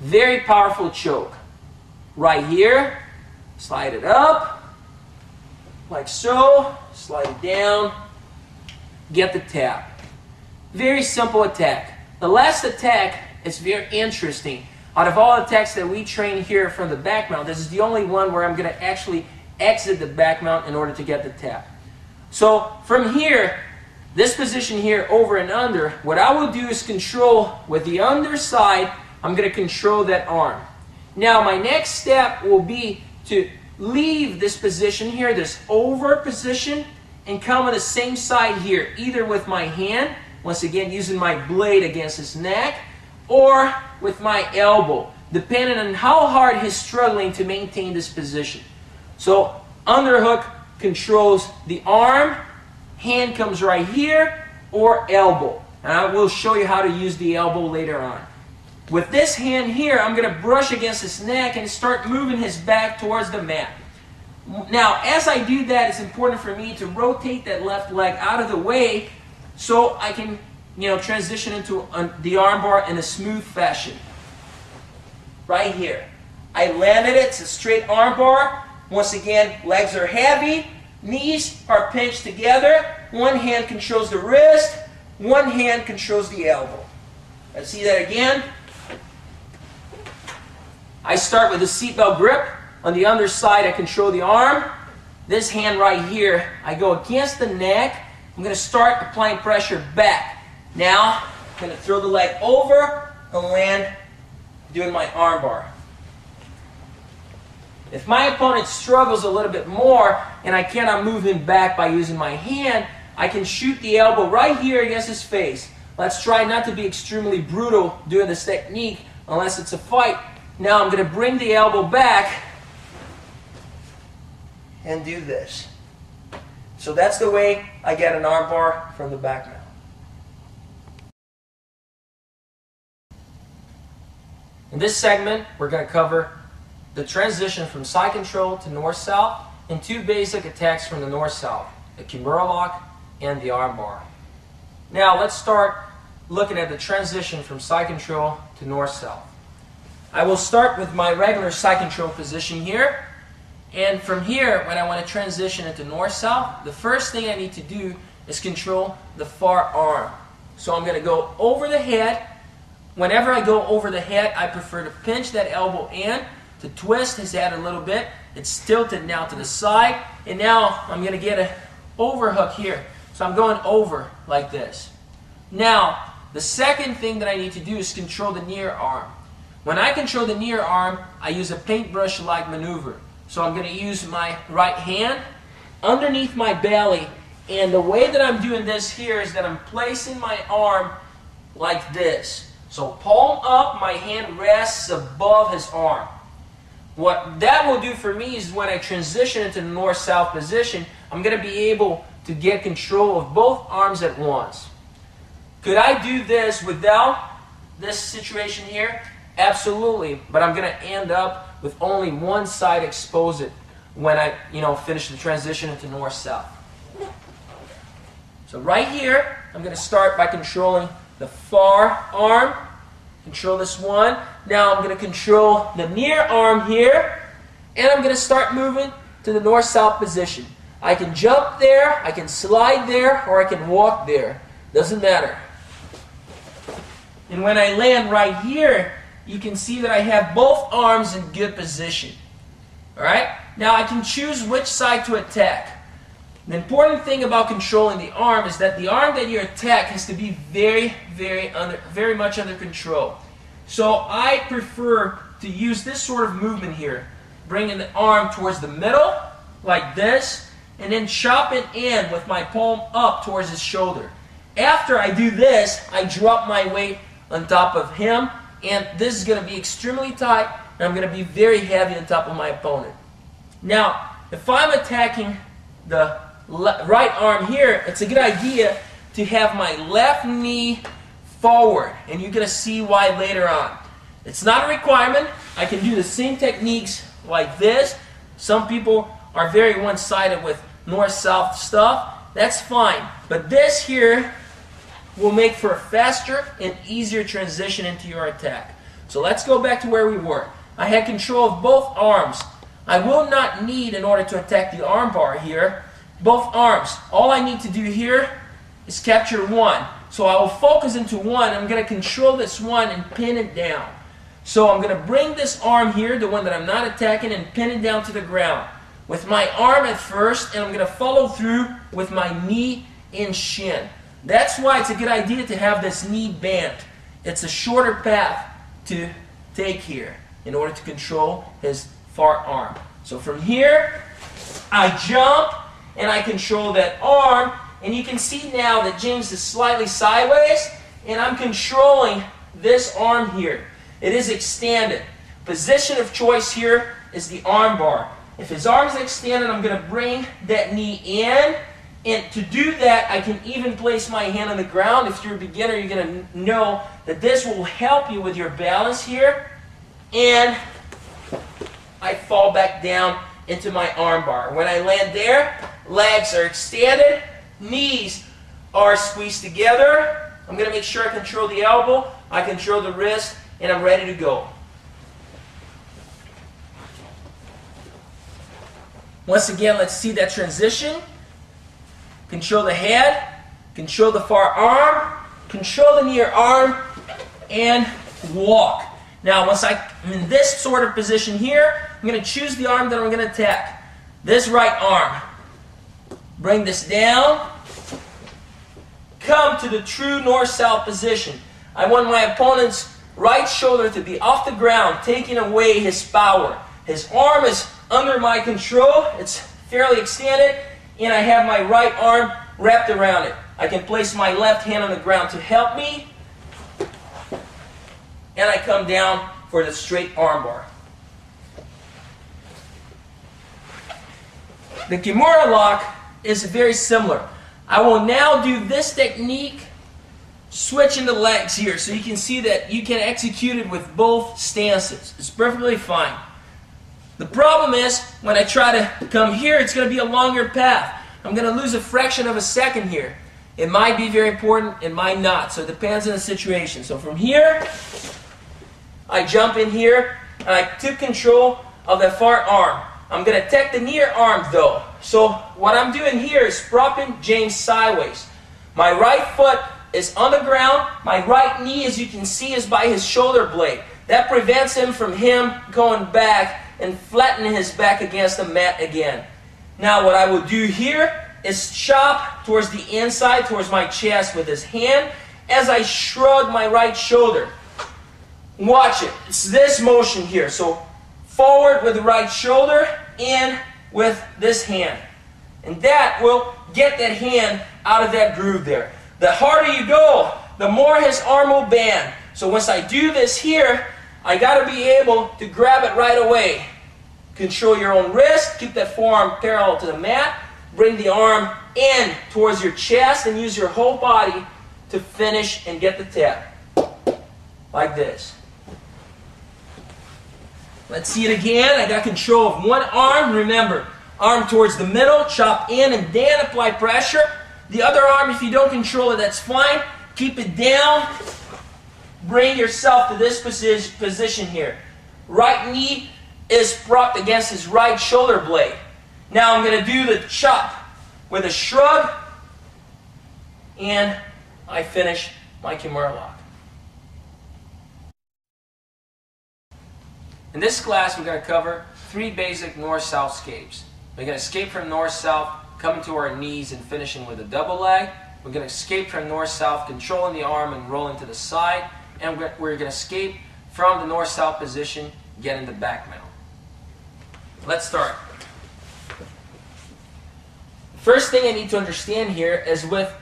Speaker 1: Very powerful choke. Right here, slide it up, like so. Slide it down. Get the tap. Very simple attack. The last attack is very interesting. Out of all attacks that we train here from the back mount, this is the only one where I'm going to actually exit the back mount in order to get the tap. So from here, this position here, over and under, what I will do is control with the underside, I'm going to control that arm. Now my next step will be to leave this position here, this over position, and come on the same side here, either with my hand, once again using my blade against his neck, or with my elbow, depending on how hard he's struggling to maintain this position. So underhook controls the arm, hand comes right here, or elbow. And I will show you how to use the elbow later on. With this hand here, I'm going to brush against his neck and start moving his back towards the mat. Now, as I do that, it's important for me to rotate that left leg out of the way so I can, transition into the armbar in a smooth fashion. Right here. I landed it. It's a straight armbar. Once again, legs are heavy. Knees are pinched together. One hand controls the wrist. One hand controls the elbow. Let's see that again. I start with a seatbelt grip. On the underside, I control the arm. This hand right here, I go against the neck. I'm going to start applying pressure back. Now, I'm going to throw the leg over and land doing my arm bar. If my opponent struggles a little bit more and I cannot move him back by using my hand, I can shoot the elbow right here against his face. Let's try not to be extremely brutal doing this technique unless it's a fight. Now I'm going to bring the elbow back and do this. So that's the way I get an arm bar from the back mount. In this segment, we're going to cover the transition from side control to north-south and two basic attacks from the north-south, the Kimura lock and the arm bar. Now let's start looking at the transition from side control to north-south. I will start with my regular side control position here, and from here, when I want to transition into north-south, the first thing I need to do is control the far arm. So I'm going to go over the head. Whenever I go over the head, I prefer to pinch that elbow in, to twist his head a little bit. It's tilted now to the side, and now I'm going to get an overhook here. So I'm going over like this. Now, the second thing that I need to do is control the near arm. When I control the near arm, I use a paintbrush-like maneuver. So I'm going to use my right hand underneath my belly, and the way that I'm doing this here is that I'm placing my arm like this. So palm up, my hand rests above his arm. What that will do for me is when I transition into the north-south position, I'm going to be able to get control of both arms at once. Could I do this without this situation here? Absolutely, but I'm going to end up with only one side exposed when I finish the transition into north-south. So right here, I'm going to start by controlling the far arm. Control this one. Now I'm going to control the near arm here, and I'm going to start moving to the north-south position. I can jump there, I can slide there, or I can walk there. Doesn't matter. And when I land right here, you can see that I have both arms in good position. Alright? Now I can choose which side to attack. The important thing about controlling the arm is that the arm that you attack has to be very much under control. So I prefer to use this sort of movement here. Bringing the arm towards the middle, like this, and then chop it in with my palm up towards his shoulder. After I do this, I drop my weight on top of him, and this is going to be extremely tight, and I'm going to be very heavy on top of my opponent. Now, if I'm attacking the right arm here, it's a good idea to have my left knee forward, and you're going to see why later on. It's not a requirement. I can do the same techniques like this. Some people are very one-sided with north-south stuff. That's fine. But this here will make for a faster and easier transition into your attack. So let's go back to where we were. I had control of both arms. I will not need, in order to attack the arm bar here, both arms. All I need to do here is capture one. So I will focus into one. I'm going to control this one and pin it down. So I'm going to bring this arm here, the one that I'm not attacking, and pin it down to the ground. With my arm at first, and I'm going to follow through with my knee and shin. That's why it's a good idea to have this knee bent. It's a shorter path to take here in order to control his far arm. So from here, I jump and I control that arm, and you can see now that James is slightly sideways, and I'm controlling this arm here. It is extended. Position of choice here is the arm bar. If his arm is extended, I'm going to bring that knee in. And to do that, I can even place my hand on the ground. If you're a beginner, you're going to know that this will help you with your balance here. And I fall back down into my arm bar. When I land there, legs are extended, knees are squeezed together. I'm going to make sure I control the elbow, I control the wrist, and I'm ready to go. Once again, let's see that transition. Control the head, control the far arm, control the near arm, and walk. Now, once I'm in this sort of position here, I'm going to choose the arm that I'm going to attack. This right arm. Bring this down, come to the true north-south position. I want my opponent's right shoulder to be off the ground, taking away his power. His arm is under my control. It's fairly extended, and I have my right arm wrapped around it. I can place my left hand on the ground to help me, and I come down for the straight armbar. The Kimura lock is very similar. I will now do this technique, switching the legs here, so you can see that you can execute it with both stances. It's perfectly fine. The problem is, when I try to come here, it's going to be a longer path. I'm going to lose a fraction of a second here. It might be very important, it might not, so it depends on the situation. So from here, I jump in here, and I took control of the far arm. I'm going to attack the near arm though. So what I'm doing here is propping James sideways. My right foot is on the ground. My right knee, as you can see, is by his shoulder blade. That prevents him from going back and flattening his back against the mat again. Now what I will do here is chop towards the inside, towards my chest with his hand as I shrug my right shoulder. Watch it. It's this motion here. So forward with the right shoulder, in with this hand. And that will get that hand out of that groove there. The harder you go, the more his arm will bend. So once I do this here, I got to be able to grab it right away. Control your own wrist, keep that forearm parallel to the mat, bring the arm in towards your chest, and use your whole body to finish and get the tap. Like this. Let's see it again. I got control of one arm. Remember, arm towards the middle, chop in and then apply pressure. The other arm, if you don't control it, that's fine. Keep it down. Bring yourself to this position here. Right knee is propped against his right shoulder blade. Now I'm going to do the chop with a shrug, and I finish my Kimura lock. In this class, we're going to cover 3 basic north-south escapes. We're going to escape from north-south, coming to our knees and finishing with a double leg. We're going to escape from north-south, controlling the arm and rolling to the side. And we're going to escape from the north-south position, getting the back mount. Let's start. First thing I need to understand here is with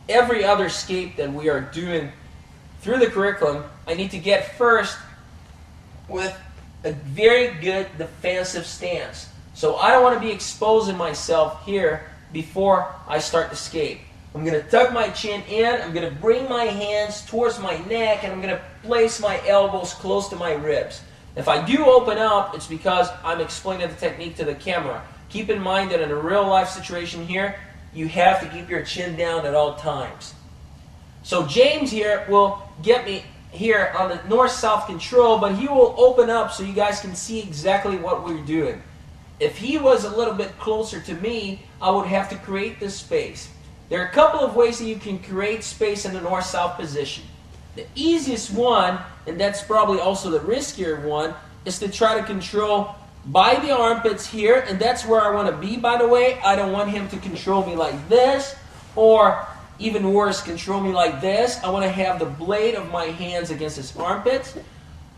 Speaker 1: every other escape that we are doing through the curriculum, I need to get first with a very good defensive stance. So I don't want to be exposing myself here before I start the escape. I'm going to tuck my chin in, I'm going to bring my hands towards my neck, and I'm going to place my elbows close to my ribs. If I do open up, it's because I'm explaining the technique to the camera. Keep in mind that in a real life situation here, you have to keep your chin down at all times. So James here will get me here on the north-south control, but he will open up so you guys can see exactly what we're doing. If he was a little bit closer to me, I would have to create this space. There are a couple of ways that you can create space in the north-south position. The easiest one, and that's probably also the riskier one, is to try to control by the armpits here, and that's where I want to be, by the way. I don't want him to control me like this, or even worse, control me like this. I want to have the blade of my hands against his armpits.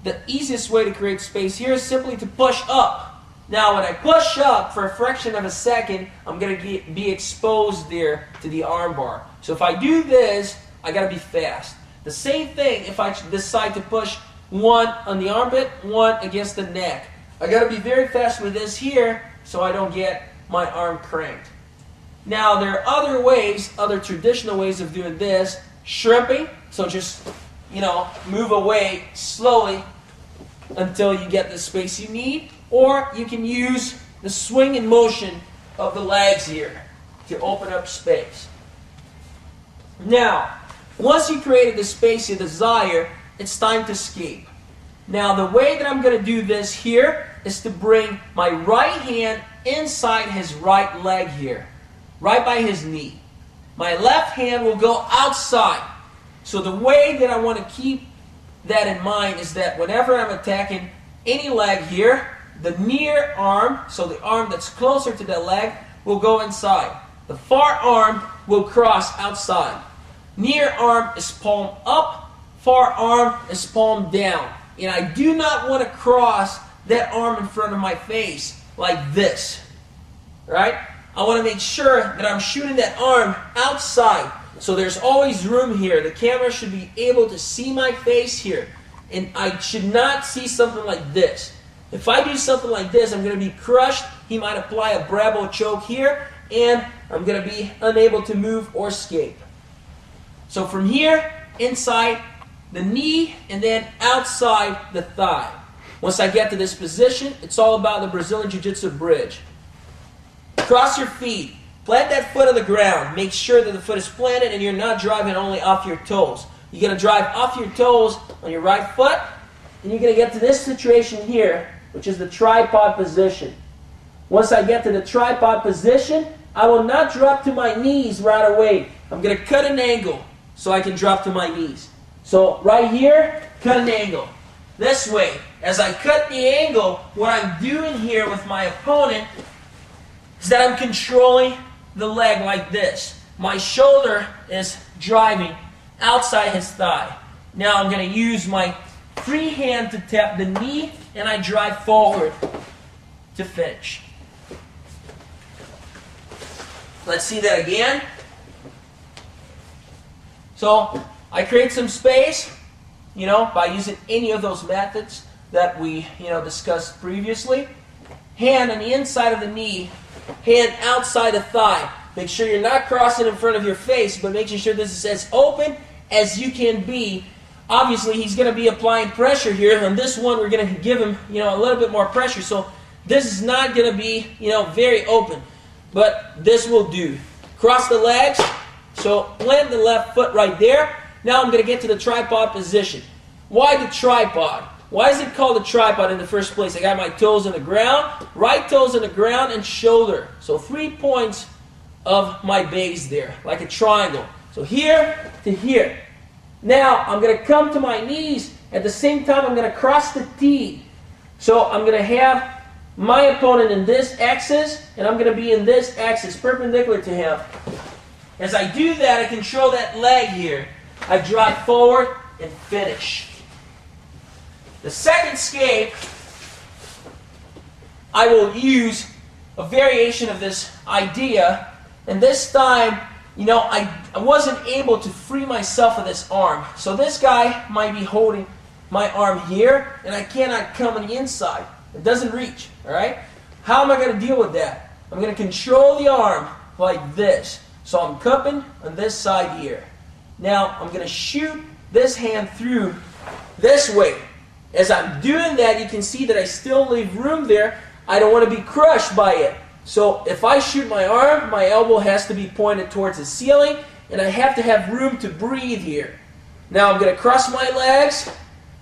Speaker 1: The easiest way to create space here is simply to push up. Now, when I push up for a fraction of a second, I'm going to be exposed there to the arm bar. So if I do this, I got to be fast. The same thing if I decide to push one on the armpit, one against the neck. I got to be very fast with this here so I don't get my arm cranked. Now, there are other ways, other traditional ways of doing this. Shrimping, so just, move away slowly until you get the space you need. Or you can use the swing and motion of the legs here to open up space. Now, once you created the space you desire, it's time to escape. Now, the way that I'm going to do this here is to bring my right hand inside his right leg here, right by his knee. My left hand will go outside. So the way that I want to keep that in mind is that whenever I'm attacking any leg here, the near arm, so the arm that's closer to the leg, will go inside. The far arm will cross outside. Near arm is palm up, far arm is palm down. And I do not want to cross that arm in front of my face like this. Right? I want to make sure that I'm shooting that arm outside. So there's always room here. The camera should be able to see my face here. And I should not see something like this. If I do something like this, I'm going to be crushed. He might apply a Bravo choke here, and I'm going to be unable to move or escape. So from here, inside the knee, and then outside the thigh. Once I get to this position, it's all about the Brazilian Jiu-Jitsu bridge. Cross your feet. Plant that foot on the ground. Make sure that the foot is planted and you're not driving only off your toes. You're going to drive off your toes on your right foot, and you're going to get to this situation here, which is the tripod position. Once I get to the tripod position, I will not drop to my knees right away. I'm going to cut an angle so I can drop to my knees. So right here, cut an angle. This way, as I cut the angle, what I'm doing here with my opponent is that I'm controlling the leg like this. My shoulder is driving outside his thigh. Now I'm going to use my free hand to tap the knee, and I drive forward to finish. Let's see that again. So I create some space, by using any of those methods that we, discussed previously. Hand on the inside of the knee, hand outside the thigh. Make sure you're not crossing in front of your face, but making sure this is as open as you can be. Obviously, he's going to be applying pressure here. On this one, we're going to give him, a little bit more pressure. So this is not going to be, very open. But this will do. Cross the legs. So plant the left foot right there. Now I'm going to get to the tripod position. Why the tripod? Why is it called a tripod in the first place? I got my toes on the ground, right toes on the ground, and shoulder. So 3 points of my base there, like a triangle. So here to here. Now I'm going to come to my knees. At the same time, I'm going to cross the T. So I'm going to have my opponent in this axis, and I'm going to be in this axis, perpendicular to him. As I do that, I control that leg here. I drive forward and finish. The second escape, I will use a variation of this idea, and this time, I wasn't able to free myself of this arm. So this guy might be holding my arm here, and I cannot come on the inside. It doesn't reach, all right? How am I going to deal with that? I'm going to control the arm like this. So I'm cupping on this side here. Now I'm going to shoot this hand through this way. As I'm doing that, you can see that I still leave room there. I don't want to be crushed by it. So if I shoot my arm, my elbow has to be pointed towards the ceiling, and I have to have room to breathe here. Now I'm going to cross my legs.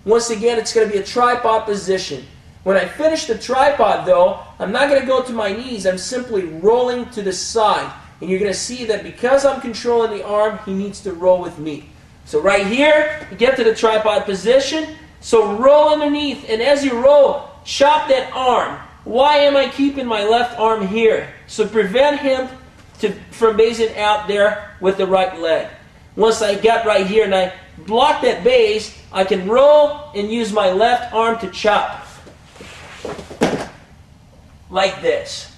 Speaker 1: Once again, it's going to be a tripod position. When I finish the tripod, though, I'm not going to go to my knees. I'm simply rolling to the side. And you're going to see that because I'm controlling the arm, he needs to roll with me. So right here, you get to the tripod position. So roll underneath, and as you roll, chop that arm. Why am I keeping my left arm here? So prevent him from basing out there with the right leg. Once I get right here and I block that base, I can roll and use my left arm to chop. Like this.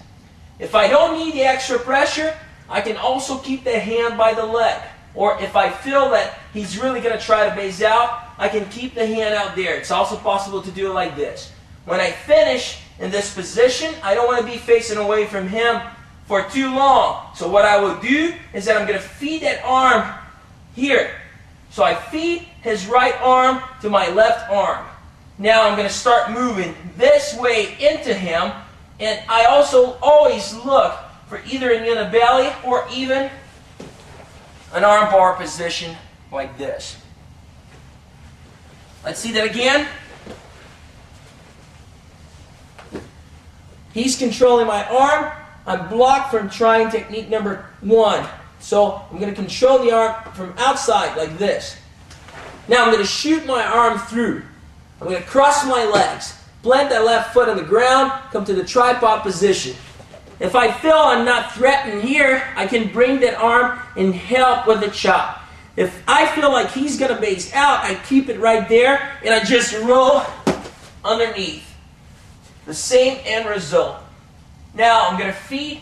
Speaker 1: If I don't need the extra pressure, I can also keep the hand by the leg. Or if I feel that he's really going to try to base out, I can keep the hand out there. It's also possible to do it like this. When I finish in this position, I don't want to be facing away from him for too long. So what I will do is that I'm going to feed that arm here. So I feed his right arm to my left arm. Now I'm going to start moving this way into him. And I also always look for either a knee on the belly or even an arm bar position like this. Let's see that again. He's controlling my arm. I'm blocked from trying technique number 1. So I'm going to control the arm from outside like this. Now I'm going to shoot my arm through. I'm going to cross my legs. Plant that left foot on the ground. Come to the tripod position. If I feel I'm not threatened here, I can bring that arm and help with the chop. If I feel like he's going to base out, I keep it right there, and I just roll underneath. The same end result. Now I'm going to feed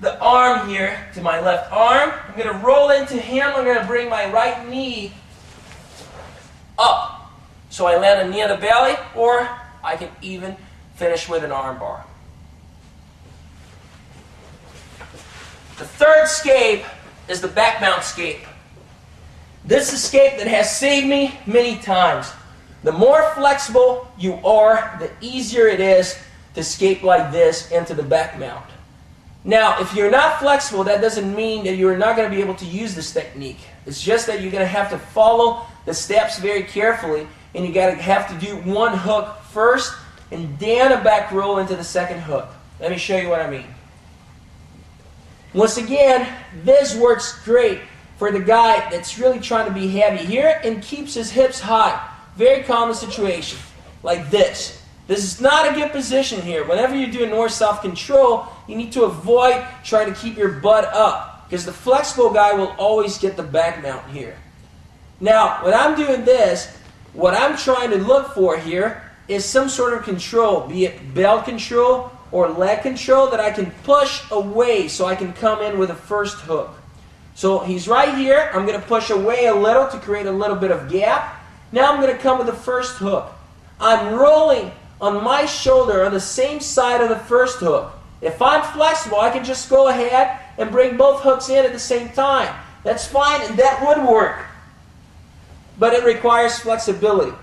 Speaker 1: the arm here to my left arm. I'm going to roll into him. I'm going to bring my right knee up. So I land a knee on the belly, or I can even finish with an arm bar. The third escape is the back mount escape. This escape that has saved me many times. The more flexible you are, the easier it is to escape like this into the back mount. Now, if you're not flexible, that doesn't mean that you're not going to be able to use this technique. It's just that you're going to have to follow the steps very carefully, and you have to do one hook first, and then a back roll into the second hook. Let me show you what I mean. Once again, this works great for the guy that's really trying to be heavy here and keeps his hips high. Very common situation, like this. This is not a good position here. Whenever you're doing north-south control, you need to avoid trying to keep your butt up, because the flexible guy will always get the back mount here. Now, when I'm doing this, what I'm trying to look for here is some sort of control, be it belt control or leg control, that I can push away so I can come in with a first hook. So he's right here. I'm going to push away a little to create a little bit of gap. Now I'm going to come with the first hook. I'm rolling on my shoulder on the same side of the first hook. If I'm flexible, I can just go ahead and bring both hooks in at the same time. That's fine, and that would work. But it requires flexibility.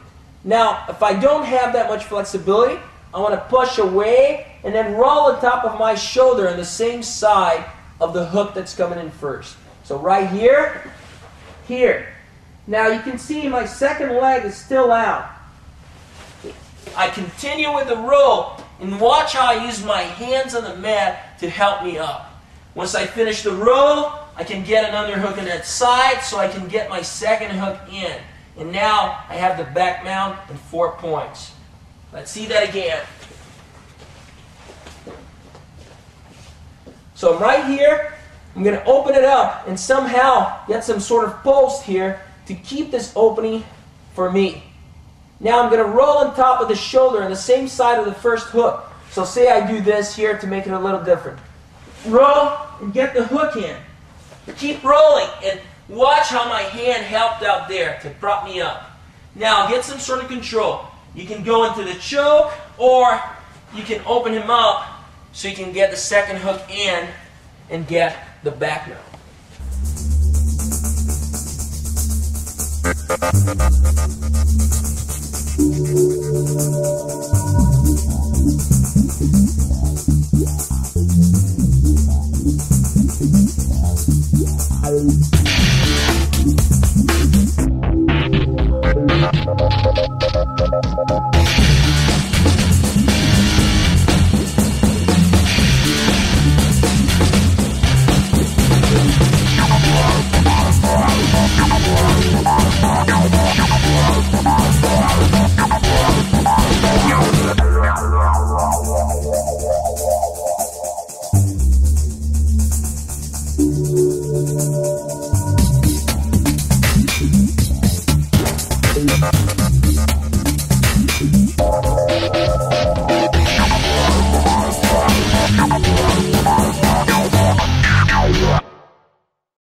Speaker 1: Now, if I don't have that much flexibility, I want to push away and then roll on top of my shoulder on the same side of the hook that's coming in first. So right here, here. Now you can see my second leg is still out. I continue with the roll, and watch how I use my hands on the mat to help me up. Once I finish the roll, I can get an underhook on that side so I can get my second hook in. And now I have the back mount and 4 points. Let's see that again. So I'm right here. I'm going to open it up and somehow get some sort of post here to keep this opening for me. Now I'm going to roll on top of the shoulder on the same side of the first hook. So say I do this here to make it a little different. Roll and get the hook in. Keep rolling and watch how my hand helped out there to prop me up. Now get some sort of control. You can go into the choke, or you can open him up so you can get the second hook in and get the back mount.